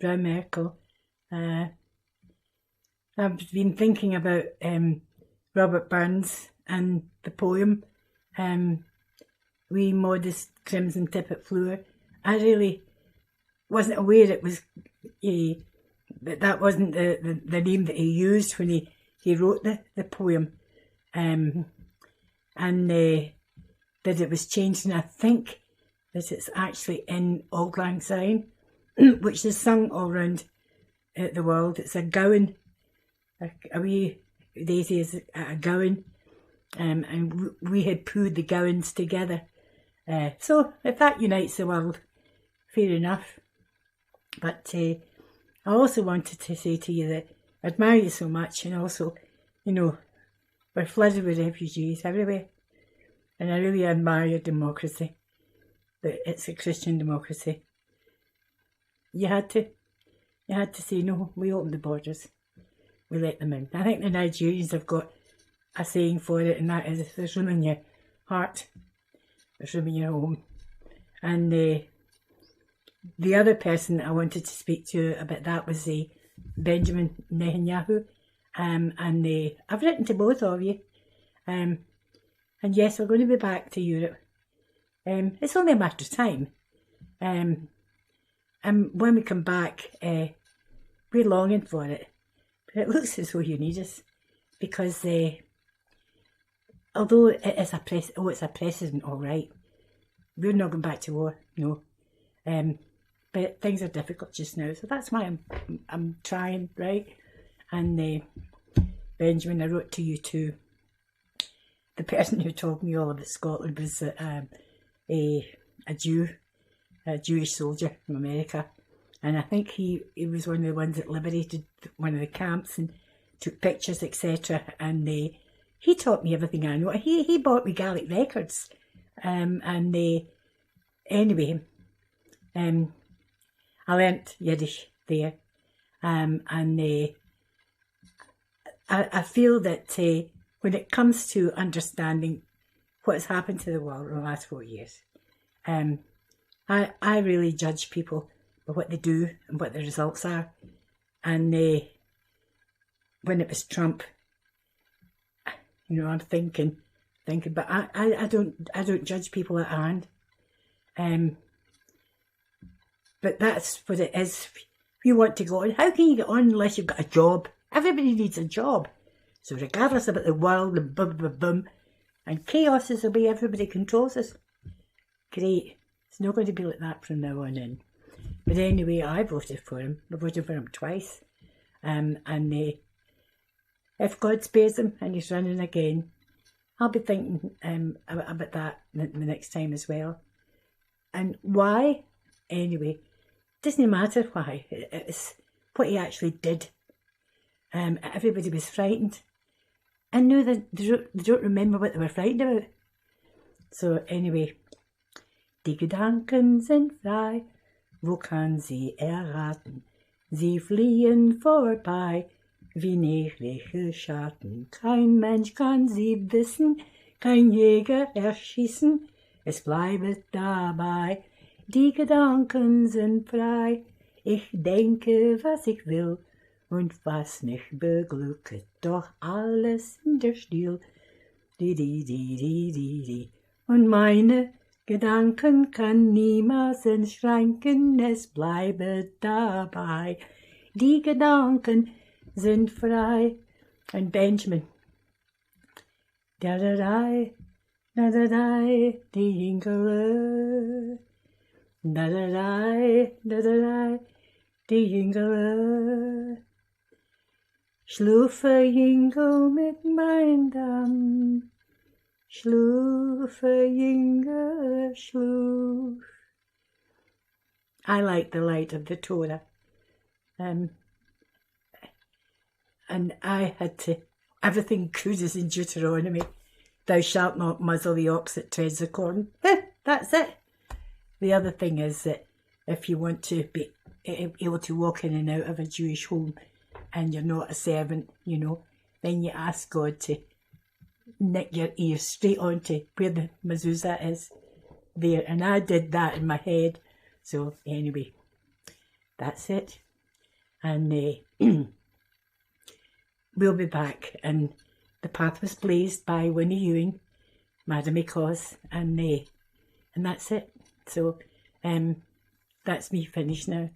Frau Merkel. I've been thinking about Robert Burns and the poem, Wee Modest Crimson Tippet Flower. I really wasn't aware it was that wasn't the name that he used when he wrote the poem, and that it was changed, and I think that it's actually in Auld Lang Syne, which is sung all around the world. It's a gowan, a wee daisy is a gowan, and we had pooed the gowans together. So if that unites the world, fair enough. But I also wanted to say to you that I admire you so much, and also, we're flooded with refugees everywhere, and I really admire your democracy, that it's a Christian democracy. You had to say, no, we open the borders, we let them in. I think the Nigerians have got a saying for it, and that is, if there's room in your heart, there's room in your home. And the other person I wanted to speak to about that was Benjamin Netanyahu, and I've written to both of you, and yes, we're going to be back to Europe. It's only a matter of time, and when we come back, we're longing for it, but it looks as though you need us, because although it's a precedent, all right, we're not going back to war, no. But things are difficult just now, so that's why I'm trying, right? And Benjamin, I wrote to you too. The person who told me all about Scotland was a Jewish soldier from America, and I think he was one of the ones that liberated one of the camps and took pictures, etc. And he taught me everything I know. He bought me Gaelic records, anyway. I learnt Yiddish there, and I feel that when it comes to understanding what's happened to the world in the last 4 years, I really judge people by what they do and what the results are. And when it was Trump, I'm thinking, but I don't judge people at hand. But that's what it is. If you want to go on, how can you get on unless you've got a job? Everybody needs a job. So regardless about the world and boom, boom, boom, and chaos is the way everybody controls us. Great. It's not going to be like that from now on in. But anyway, I voted for him. I voted for him twice. And if God spares him and he's running again, I'll be thinking about that the next time as well. And why? Anyway, doesn't matter why. It's what he actually did. Everybody was frightened. And now they don't remember what they were frightened about. So anyway, die Gedanken sind frei, wo kann sie erraten? Sie fliehen vorbei, wie nächtliche Schatten. Kein Mensch kann sie wissen, kein Jäger erschießen, es bleibet dabei. Die Gedanken sind frei, ich denke, was ich will, und was mich beglückt, doch alles in der Stil. Di. Und meine Gedanken kann niemals entschränken, es bleibe dabei. Die Gedanken sind frei. Und Benjamin. Da-da-da, die Jüngere. Da-da-da, die Jüngere. Schlufe Jüngel mit mein Damm. Schlufe Jüngel, schluf. I like the light of the Torah. And I had to, everything cruises in Deuteronomy. Thou shalt not muzzle the ox that treads the corn. That's it. The other thing is that if you want to be able to walk in and out of a Jewish home and you're not a servant, then you ask God to nick your ears straight onto where the mezuzah is there. And I did that in my head. So anyway, that's it. and we'll be back. And the path was blazed by Winnie Ewing, Madame Claus, and that's it. So that's me finished now.